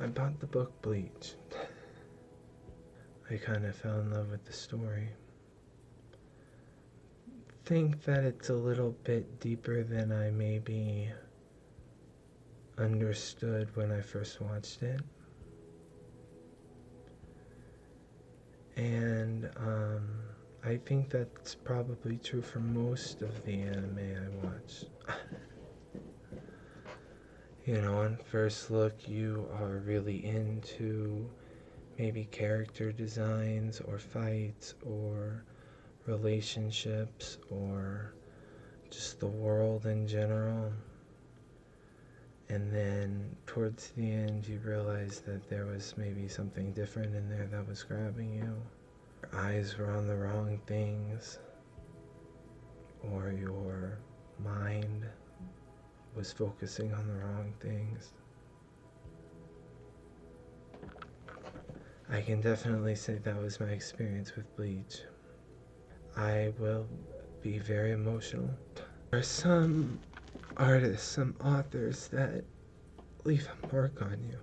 I bought the book Bleach. I kind of fell in love with the story. Think that it's a little bit deeper than I maybe understood when I first watched it. And I think that's probably true for most of the anime I watch. You know, on first look, you are really into maybe character designs or fights or relationships or just the world in general. And then towards the end, you realize that there was maybe something different in there that was grabbing you. Your eyes were on the wrong things, or your mind was focusing on the wrong things. I can definitely say that was my experience with Bleach. I will be very emotional. There are some artists, some authors that leave a mark on you.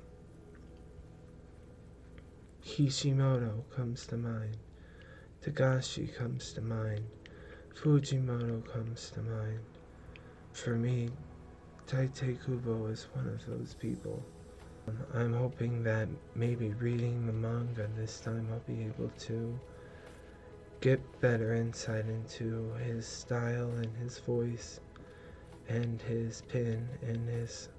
Kishimoto comes to mind. Tagashi comes to mind. Fujimoto comes to mind. For me, Tite Kubo is one of those people. I'm hoping that maybe reading the manga this time I'll be able to get better insight into his style and his voice and his pen and his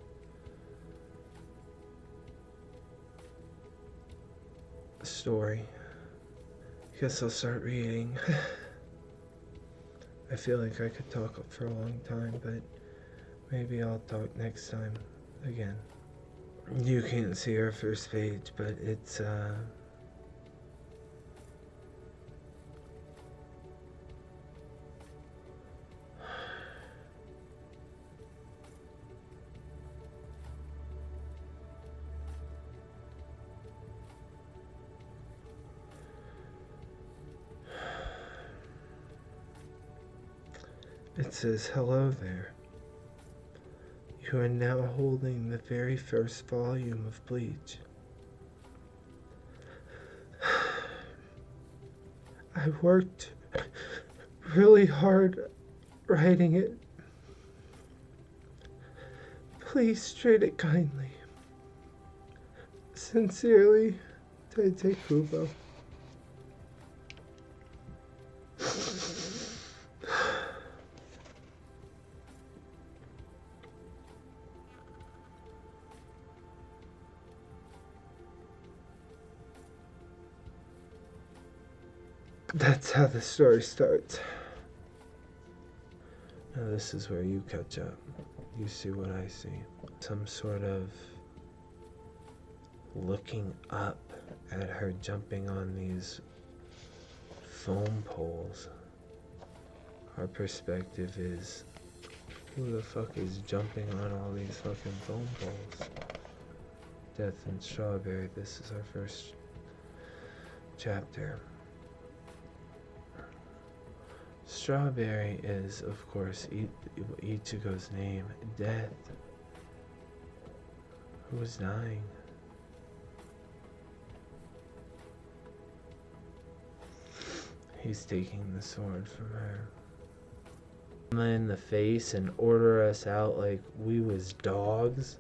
story. Guess I'll start reading. I feel like I could talk for a long time, but maybe I'll talk next time again. You can't see our first page, but it's it says, "Hello there. You are now holding the very first volume of Bleach. I worked really hard writing it. Please treat it kindly. Sincerely, Tite Kubo." That's how the story starts. Now this is where you catch up. You see what I see. Some sort of looking up at her jumping on these foam poles. Our perspective is, who the fuck is jumping on all these fucking foam poles? Death and Strawberry, this is our first chapter. Strawberry is, of course, Ichigo's name. Death. Who was dying? He's taking the sword from her. In the face and order us out like we was dogs.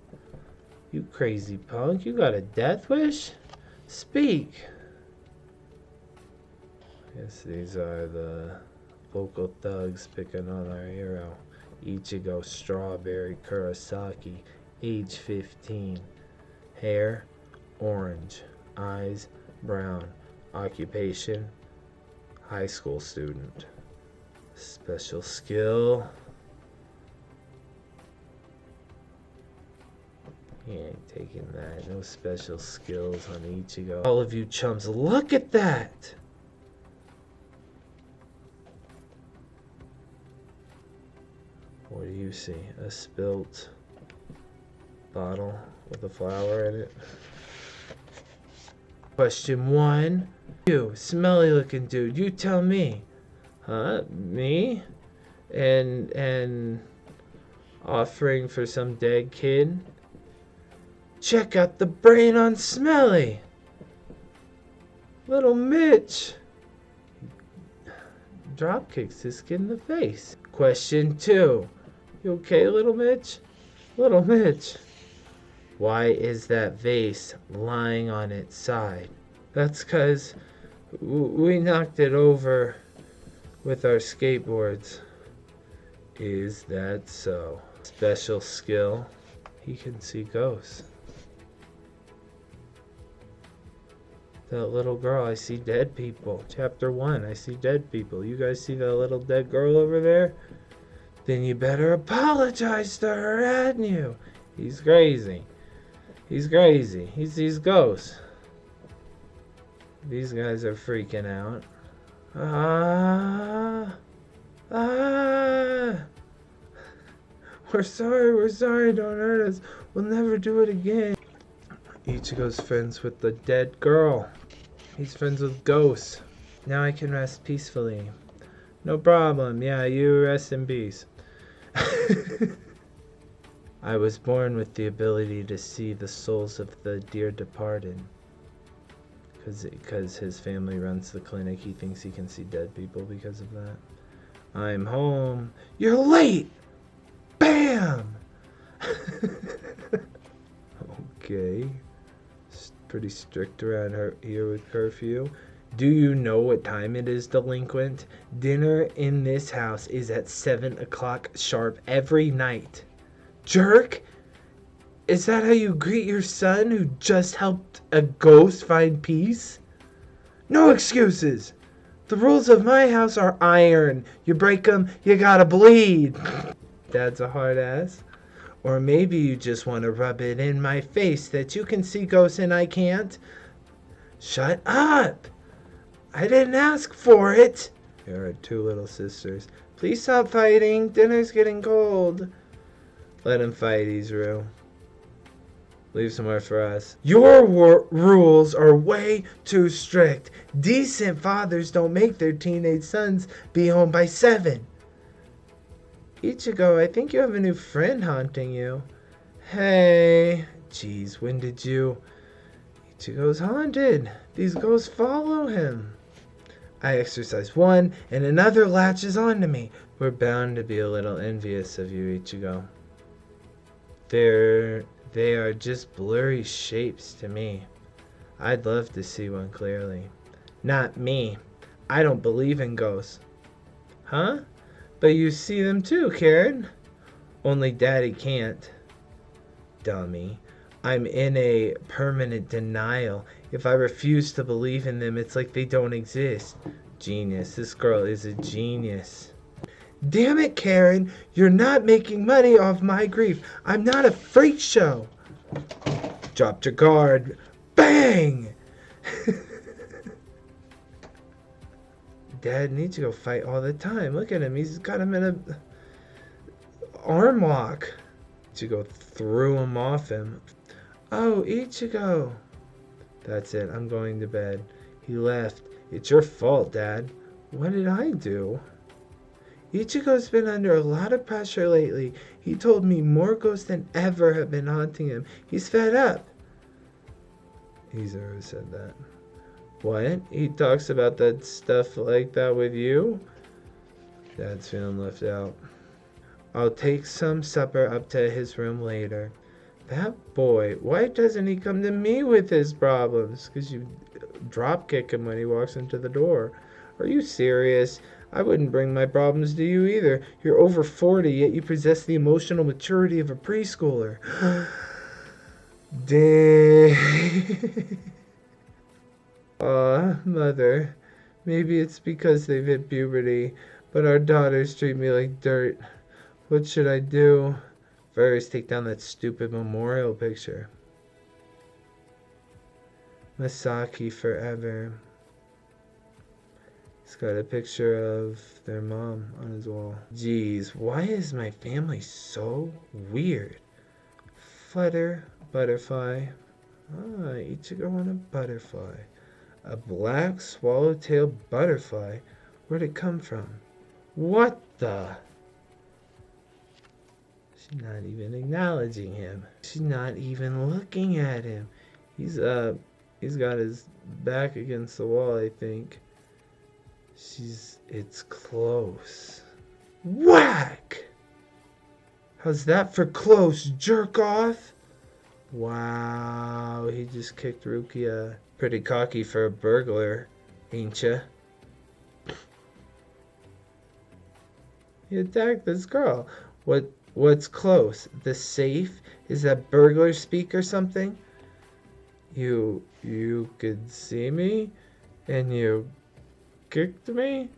You crazy punk, you got a death wish? Speak. Yes, these are the local thugs picking on our hero. Ichigo Strawberry Kurosaki, age 15. Hair, orange. Eyes, brown. Occupation, high school student. Special skill. He ain't taking that. No special skills on Ichigo. All of you chums, look at that! What do you see? A spilt bottle with a flower in it? Question 1. You, smelly looking dude, you tell me. Huh? Me? And offering for some dead kid? Check out the brain on Smelly. Little Mitch drop kicks this kid in the face. Question 2. You okay, Little Mitch? Little Mitch. Why is that vase lying on its side? That's 'cause we knocked it over with our skateboards. Is that so? Special skill. He can see ghosts. That little girl, I see dead people. Chapter 1, I see dead people. You guys see that little dead girl over there? Then you better apologize to her, hadn't you? He's crazy. He's crazy. He sees ghosts. These guys are freaking out. Ah. We're sorry, don't hurt us. We'll never do it again. Ichigo's friends with the dead girl. He's friends with ghosts. Now I can rest peacefully. No problem. Yeah, you rest in peace. I was born with the ability to see the souls of the dear departed. Because his family runs the clinic, he thinks he can see dead people because of that. I'm home. You're late! Bam! Okay. Pretty strict around here with curfew. Do you know what time it is, delinquent? Dinner in this house is at 7 o'clock sharp every night. Jerk! Is that how you greet your son who just helped a ghost find peace? No excuses! The rules of my house are iron. You break them, you gotta bleed. Dad's a hard ass. Or maybe you just want to rub it in my face that you can see ghosts and I can't. Shut up! I didn't ask for it. There are 2 little sisters. Please stop fighting. Dinner's getting cold. Let him fight, Izuru. Leave somewhere for us. Your rules are way too strict. Decent fathers don't make their teenage sons be home by 7. Ichigo, I think you have a new friend haunting you. Hey. Jeez, when did you... Ichigo's haunted. These ghosts follow him. I exercise 1, and another latches onto me. We're bound to be a little envious of you, Ichigo. They are just blurry shapes to me. I'd love to see one clearly. Not me. I don't believe in ghosts. Huh? But you see them too, Karen. Only Daddy can't. Dummy. I'm in a permanent denial. If I refuse to believe in them, it's like they don't exist. Genius. This girl is a genius. Damn it, Karen. You're not making money off my grief. I'm not a freak show. Dropped your guard. Bang! Dad needs to go fight all the time. Look at him. He's got him in a arm lock. Ichigo threw him off him. Oh, Ichigo. That's it. I'm going to bed. He left. It's your fault, Dad. What did I do? Ichigo's been under a lot of pressure lately. He told me more ghosts than ever have been haunting him. He's fed up. Izuru said that. What? He talks about that stuff like that with you? Dad's feeling left out. I'll take some supper up to his room later. That boy, why doesn't he come to me with his problems? Because you drop kick him when he walks into the door. Are you serious? I wouldn't bring my problems to you either. You're over 40, yet you possess the emotional maturity of a preschooler. Dang. Aw, Mother. Maybe it's because they've hit puberty, but our daughters treat me like dirt. What should I do? First, take down that stupid memorial picture. Masaki forever. He's got a picture of their mom on his wall. Jeez, why is my family so weird? Flutter, butterfly. Ah, Ichigo on a butterfly. A black swallowtail butterfly? Where'd it come from? What the? She's not even acknowledging him. She's not even looking at him. He's got his back against the wall, I think. It's close. Whack! How's that for close, jerk off? Wow, he just kicked Rukia. Pretty cocky for a burglar, ain't ya? He attacked this girl. What's close? The safe? Is that burglar speak or something? You could see me? And you kicked me?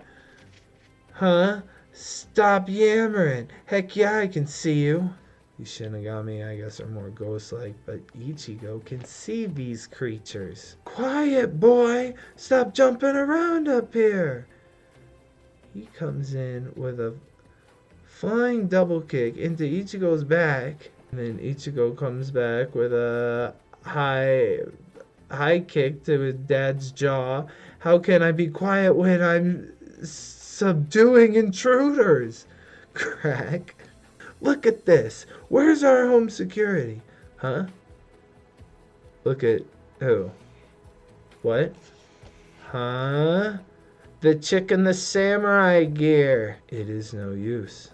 Huh? Stop yammering. Heck yeah, I can see you. These Shinigami, I guess, are more ghost-like, but Ichigo can see these creatures. Quiet, boy! Stop jumping around up here! He comes in with a flying double kick into Ichigo's back, and then Ichigo comes back with a high kick to his dad's jaw. How can I be quiet when I'm subduing intruders? Crack. Look at this. Where's our home security? Huh? Look at who? What? Huh? The chick in the samurai gear. It is no use.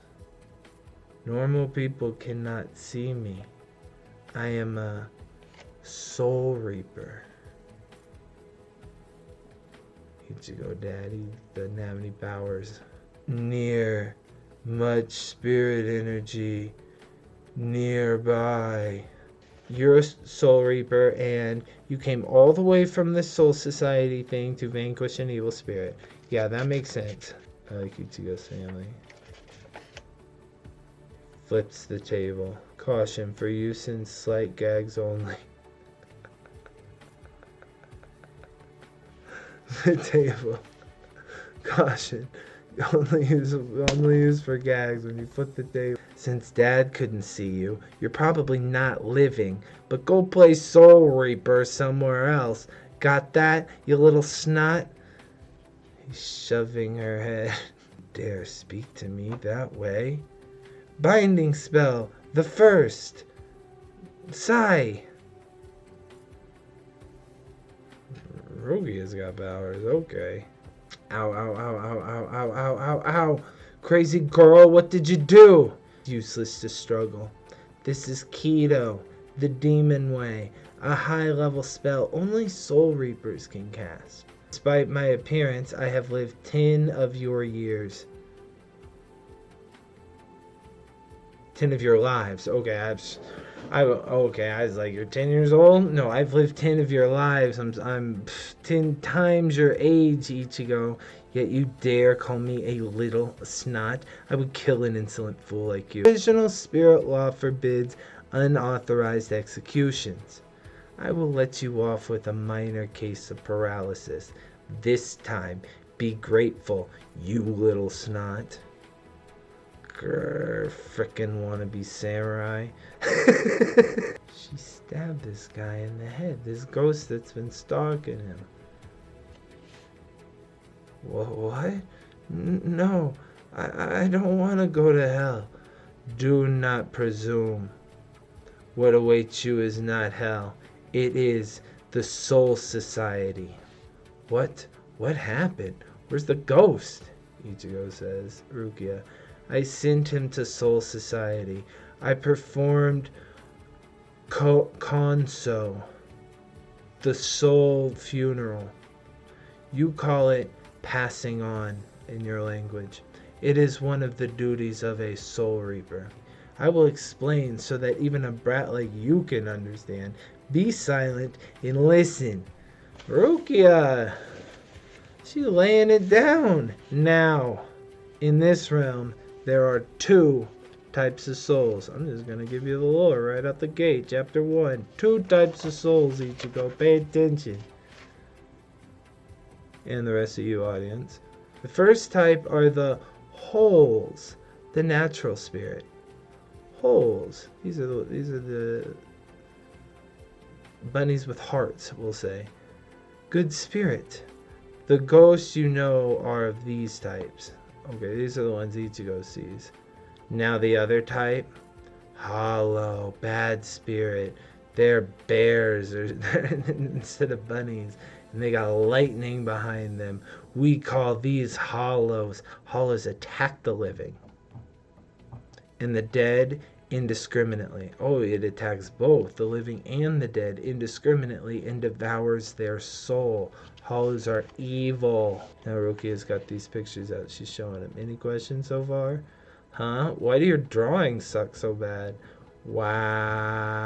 Normal people cannot see me. I am a soul reaper. Ichigo Daddy doesn't have any powers. Near. Much spirit energy nearby. You're a soul reaper and you came all the way from the soul society thing to vanquish an evil spirit. Yeah, that makes sense. I like Ichigo's family. Flips the table. Caution for use in slight gags only. The table. Caution. Only use for gags when you flip the table. Since Dad couldn't see you, you're probably not living, but go play Soul Reaper somewhere else. Got that, you little snot? He's shoving her head. Dare speak to me that way? Binding spell, the first. Sigh. Rugia's got powers, okay. Ow, ow, ow, ow, ow, ow, ow, ow, ow. Crazy girl, what did you do? Useless to struggle. This is Keto, the demon way. A high-level spell only Soul Reapers can cast. Despite my appearance, I have lived 10 of your years. 10 of your lives. Okay, I was like, you're 10 years old? No, I've lived 10 of your lives. I'm 10 times your age, Ichigo. Yet you dare call me a little snot? I would kill an insolent fool like you. Original spirit law forbids unauthorized executions. I will let you off with a minor case of paralysis. This time, be grateful, you little snot. Grr, frickin' wannabe samurai. She stabbed this guy in the head. This ghost that's been stalking him. What? No, I don't want to go to hell. Do not presume. What awaits you is not hell. It is the Soul Society. What? What happened? Where's the ghost? Ichigo says. Rukia. I sent him to Soul Society. I performed Konso, the soul funeral. You call it passing on in your language. It is one of the duties of a Soul Reaper. I will explain so that even a brat like you can understand. Be silent and listen. Rukia, she's laying it down. Now, in this realm, there are 2 types of souls. I'm just going to give you the lore right out the gate. Chapter 1. 2 types of souls, Ichigo. Pay attention. And the rest of you, audience. The first type are the holes. The natural spirit. Holes. These are the bunnies with hearts, we'll say. Good spirit. The ghosts you know are of these types. Okay, these are the ones Ichigo sees. Now the other type, Hollow, bad spirit. They're bears or instead of bunnies, and they got lightning behind them. We call these hollows. Hollows attack the living and the dead indiscriminately. Oh, it attacks both the living and the dead indiscriminately and devours their soul. Hollows are evil. Now Rukia's got these pictures out. She's showing him. Any questions so far? Huh? Why do your drawings suck so bad? Wow.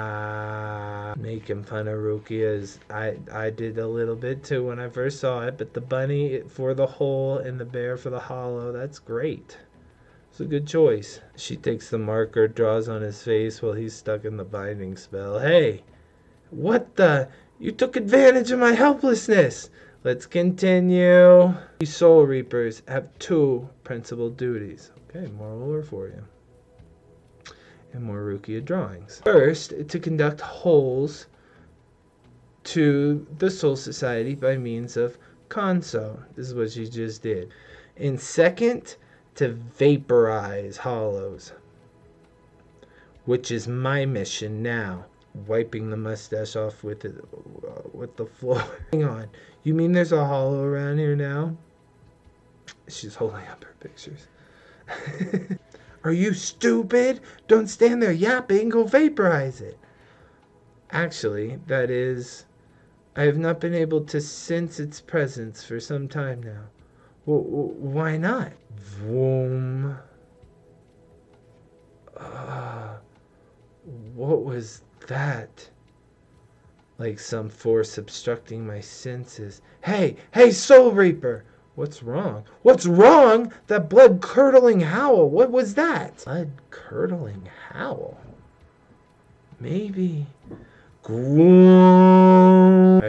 Making fun of Rukia's. I did a little bit too when I first saw it, but the bunny for the hole and the bear for the hollow, that's great. It's a good choice. She takes the marker, draws on his face while he's stuck in the binding spell. Hey, what the? You took advantage of my helplessness. Let's continue. These Soul Reapers have two principal duties. Okay, more lore for you. And more Rukia drawings. First, to conduct holes to the Soul Society by means of Konso. This is what she just did. And second, to vaporize hollows, which is my mission now. Wiping the mustache off with the floor. Hang on, you mean there's a hollow around here now? She's holding up her pictures. Are you stupid? Don't stand there yapping, go vaporize it. Actually, that is, I have not been able to sense its presence for some time now. Why not? Vroom. What was that? Like some force obstructing my senses. Hey, Soul Reaper! What's wrong? What's wrong? That blood-curdling howl. What was that? Blood-curdling howl? Maybe. I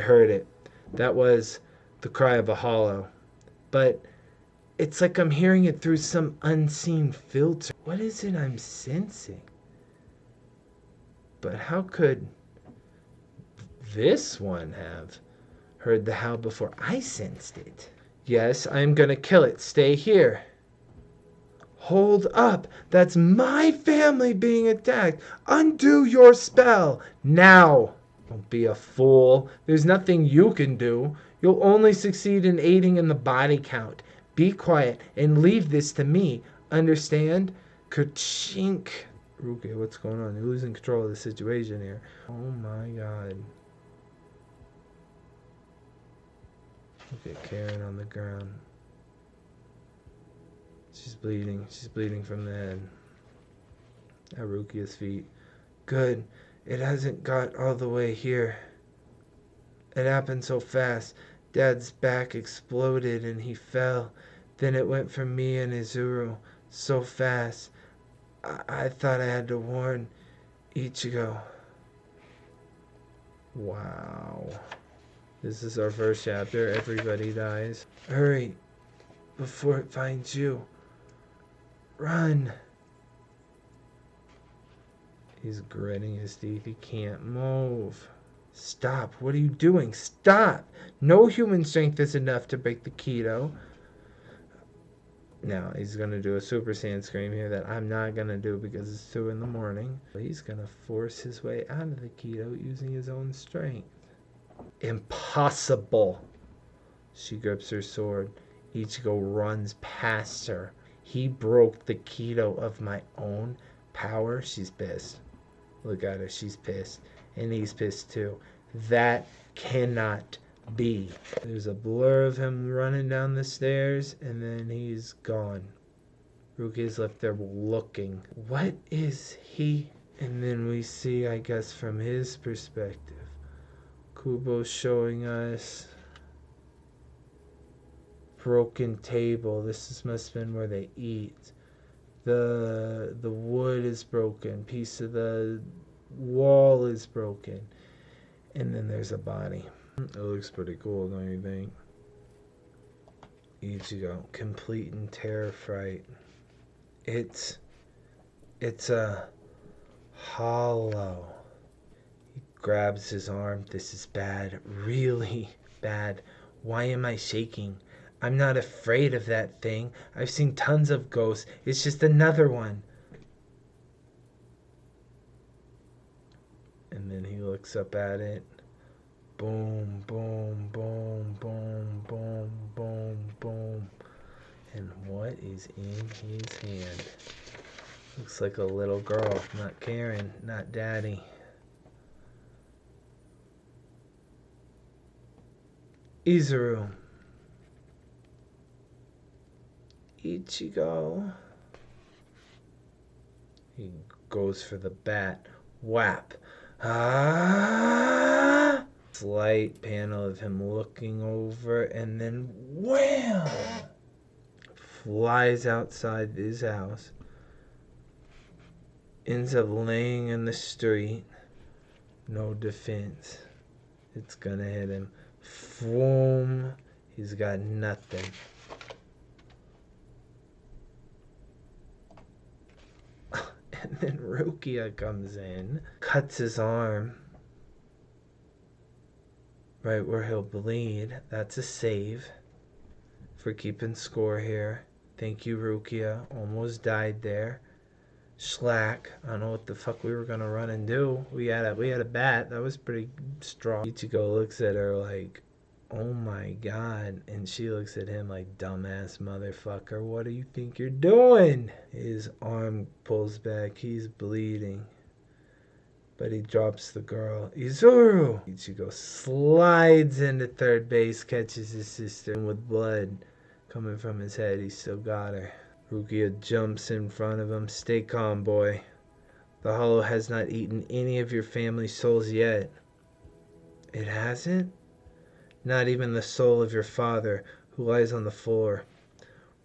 heard it. That was the cry of a hollow. But it's like I'm hearing it through some unseen filter. What is it I'm sensing? But how could this one have heard the howl before I sensed it? Yes, I'm gonna kill it. Stay here. Hold up. That's my family being attacked. Undo your spell. Now. Don't be a fool. There's nothing you can do. You'll only succeed in aiding in the body count. Be quiet and leave this to me. Understand? Ka-chink. Rukia, what's going on? You're losing control of the situation here. Oh my god. Look at Karen on the ground. She's bleeding. She's bleeding from the head. At Rukia's feet. Good. It hasn't got all the way here. It happened so fast. Dad's back exploded and he fell. Then it went for me and Izuru so fast. I thought I had to warn Ichigo. Wow. This is our first chapter. Everybody dies. Hurry before it finds you. Run. He's gritting his teeth. He can't move. Stop. What are you doing? Stop. No human strength is enough to break the keto. Now, he's going to do a Super Saiyan scream here that I'm not going to do because it's 2 in the morning. He's going to force his way out of the keto using his own strength. Impossible. She grips her sword. Ichigo runs past her. He broke the keto of my own power. She's pissed. Look at her. She's pissed. And he's pissed too. That cannot be. There's a blur of him running down the stairs, and then he's gone. Rukia's left there looking. What is he? And then we see, I guess, from his perspective, Kubo's showing us broken table. This must have been where they eat. The wood is broken. Piece of the wall is broken. And then there's a body. It looks pretty cool, don't you think? Ichigo, complete and terror fright. It's a hollow. He grabs his arm. This is bad, really bad. Why am I shaking? I'm not afraid of that thing. I've seen tons of ghosts. It's just another one. And then he looks up at it. Boom, boom, boom, boom, boom, boom, boom. And what is in his hand? Looks like a little girl. Not Karen, not Daddy. Izuru. Ichigo. He goes for the bat. Whap. Ah! Slight panel of him looking over, and then wham! Flies outside his house. Ends up laying in the street. No defense. It's gonna hit him. Boom. He's got nothing. And then Rukia comes in, cuts his arm right where he'll bleed. That's a save for keeping score here. Thank you, Rukia. Almost died there. Schlack. I don't know what the fuck we were gonna run and do. We had a bat. That was pretty strong. Ichigo looks at her like, oh my god. And she looks at him like, dumbass motherfucker, what do you think you're doing? His arm pulls back. He's bleeding. But he drops the girl. Izuru! Ichigo slides into third base, catches his sister, and with blood coming from his head, he still got her. Rukia jumps in front of him. Stay calm, boy. The Hollow has not eaten any of your family's souls yet. It hasn't? Not even the soul of your father, who lies on the floor.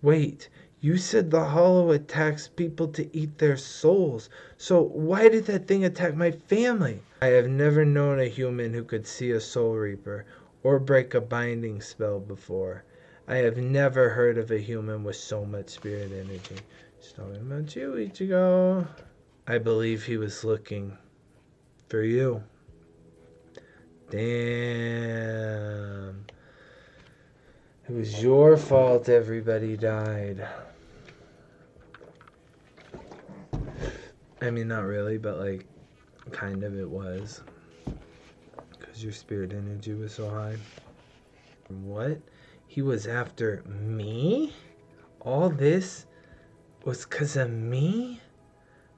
Wait, you said the Hollow attacks people to eat their souls. So why did that thing attack my family? I have never known a human who could see a Soul Reaper or break a binding spell before. I have never heard of a human with so much spirit energy. Just talking about you, Ichigo. I believe he was looking for you. Damn. It was your fault everybody died. I mean, not really, but like, kind of it was. Because your spirit energy was so high. What? He was after me? All this was because of me?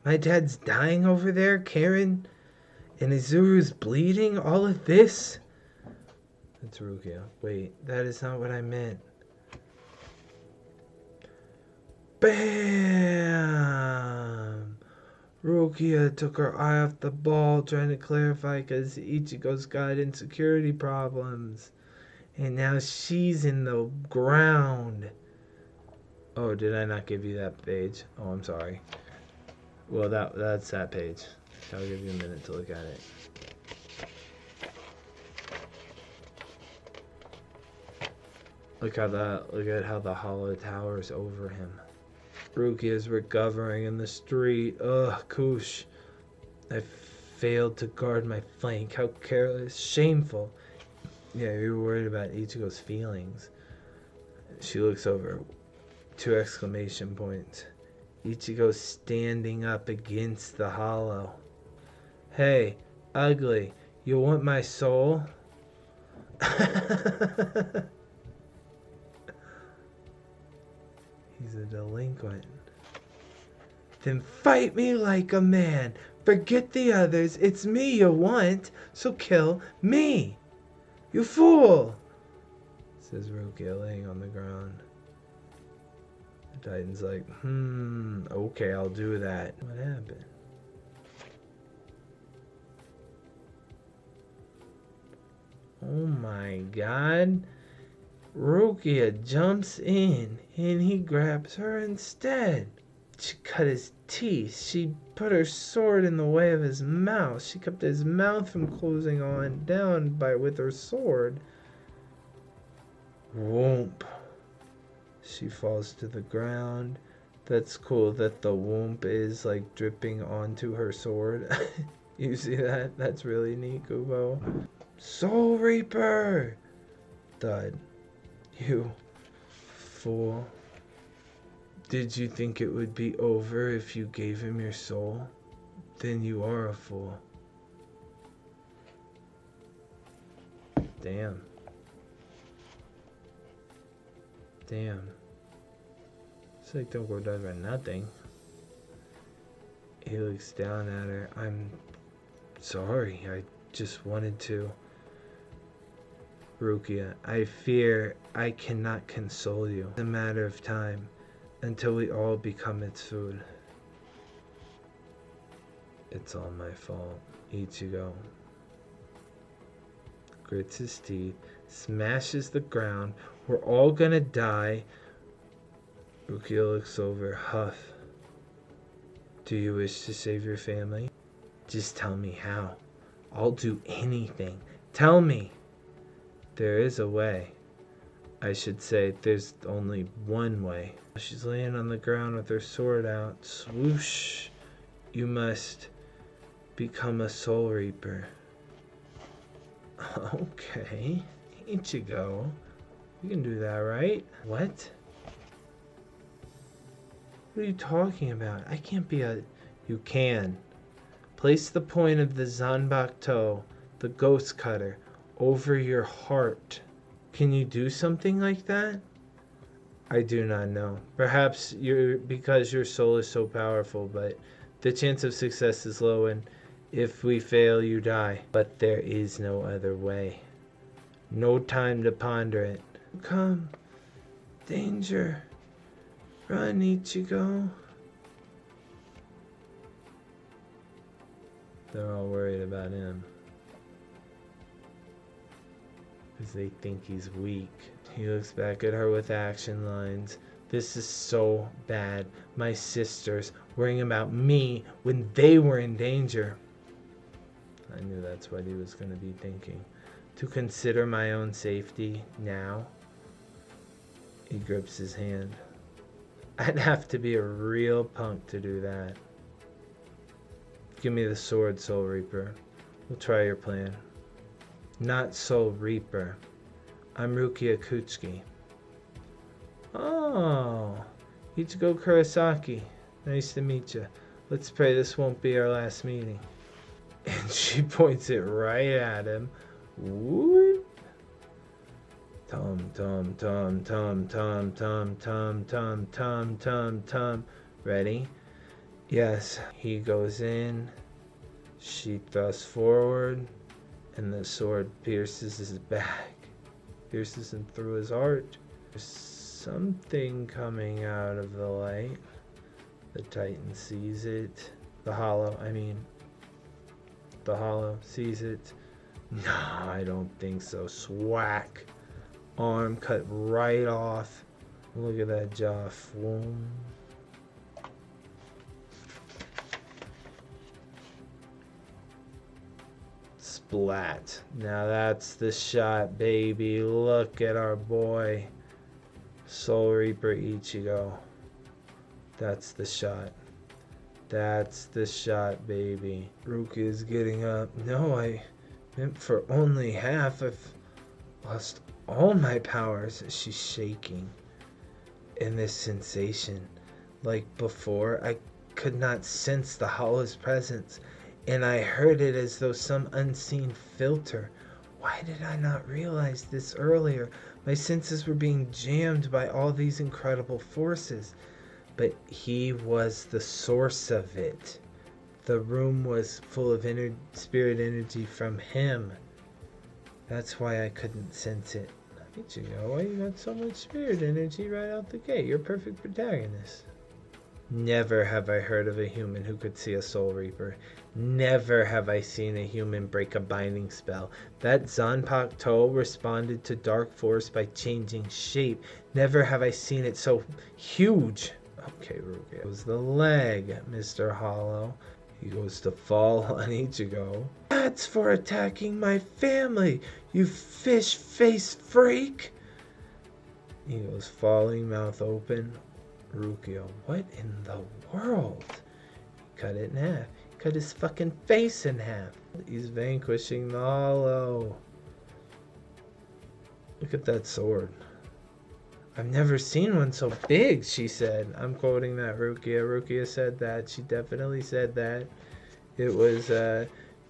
My dad's dying over there, Karen, and Izuru's bleeding? All of this? It's Rukia. Wait, that is not what I meant. Bam! Rukia took her eye off the ball trying to clarify because Ichigo's got insecurity problems. And now she's in the ground. Oh, did I not give you that page? Oh, I'm sorry. Well, that's that page. I'll give you a minute to look at it. Look at how the hollow towers over him. Rukia is recovering in the street. Ugh, Kush. I failed to guard my flank. How careless. Shameful. Yeah, you were worried about Ichigo's feelings. She looks over. 2 exclamation points. Ichigo's standing up against the hollow. Hey, ugly. You want my soul? He's a delinquent. Then fight me like a man. Forget the others. It's me you want, so kill me. You fool! Says Rukia laying on the ground. The Titan's like, okay, I'll do that. What happened? Oh my god. Rukia jumps in and he grabs her instead. She cut his teeth. She put her sword in the way of his mouth. She kept his mouth from closing on down with her sword. Whoomp. She falls to the ground. That's cool that the whoomp is like dripping onto her sword. You see that? That's really neat, Kubo. Soul Reaper! Thud. You fool. Did you think it would be over if you gave him your soul? Then you are a fool. Damn. Damn. It's like don't go down for nothing. He looks down at her. I'm sorry. I just wanted to. Rukia, I fear I cannot console you. It's a matter of time until we all become its food. It's all my fault. Ichigo grits his teeth, smashes the ground. We're all gonna die. Rukia looks over, huff. Do you wish to save your family? Just tell me how. I'll do anything. Tell me. There is a way. I should say there's only one way. She's laying on the ground with her sword out. Swoosh. You must become a soul reaper. Okay. Ichigo. You can do that, right? What? What are you talking about? I can't be a... You can. Place the point of the Zanbakuto, the ghost cutter, over your heart. Can you do something like that? I do not know. Perhaps because your soul is so powerful, but the chance of success is low, and if we fail, you die. But there is no other way. No time to ponder it. Come. Danger. Run, Ichigo. They're all worried about him. Because they think he's weak. He looks back at her with action lines. This is so bad. My sisters worrying about me when they were in danger. I knew that's what he was going to be thinking. To consider my own safety now. He grips his hand. I'd have to be a real punk to do that. Give me the sword, Soul Reaper. We'll try your plan. Not Soul Reaper. I'm Rukia Kuchiki. Oh, Ichigo Kurosaki. Nice to meet you. Let's pray this won't be our last meeting. And she points it right at him. Whoop. Tom, tom, tom, tom, tom, tom, tom, tom, tom, tom, tom. Ready? Yes. He goes in. She thrusts forward. And the sword pierces his back. Pierces him through his heart. There's something coming out of the light. The Titan sees it. The Hollow sees it. No, I don't think so. Swack. Arm cut right off. Look at that jaw. Swoom. Splat. Now that's the shot, baby. Look at our boy. Soul Reaper Ichigo. That's the shot. That's the shot, baby. Rukia is getting up. No, I meant for only half. I've lost all my powers. She's shaking. And this sensation, like before, I could not sense the Hollow's presence. And I heard it as though some unseen filter. Why did I not realize this earlier? My senses were being jammed by all these incredible forces. But he was the source of it. The room was full of spirit energy from him. That's why I couldn't sense it. Ichigo, why you got so much spirit energy right out the gate? You're a perfect protagonist. Never have I heard of a human who could see a Soul Reaper. Never have I seen a human break a binding spell. That Zanpakuto responded to Dark Force by changing shape. Never have I seen it so huge. Okay, Rukia. It was the leg, Mr. Hollow. He goes to fall on Ichigo. That's for attacking my family, you fish-faced freak. He goes falling, mouth open. Rukia, what in the world? He cut it in half. He cut his fucking face in half. He's vanquishing the Hollow. Look at that sword. I've never seen one so big, she said. I'm quoting that, Rukia. Rukia said that. She definitely said that. It was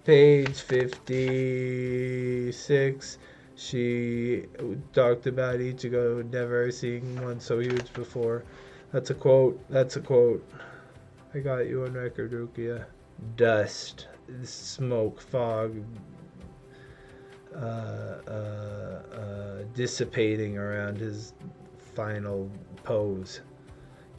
page 56. She talked about Ichigo never seeing one so huge before. That's a quote. That's a quote. I got you on record, Rukia. Dust, smoke, fog, dissipating around his final pose.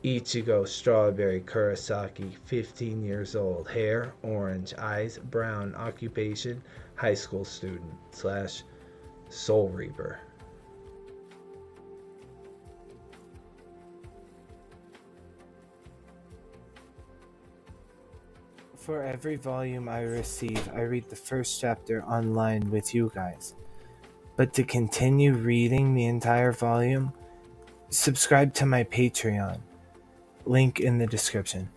Ichigo Strawberry Kurosaki, 15 years old, hair orange, eyes brown, occupation high school student slash soul reaper. For every volume I receive, I read the first chapter online with you guys. But to continue reading the entire volume, subscribe to my Patreon. Link in the description.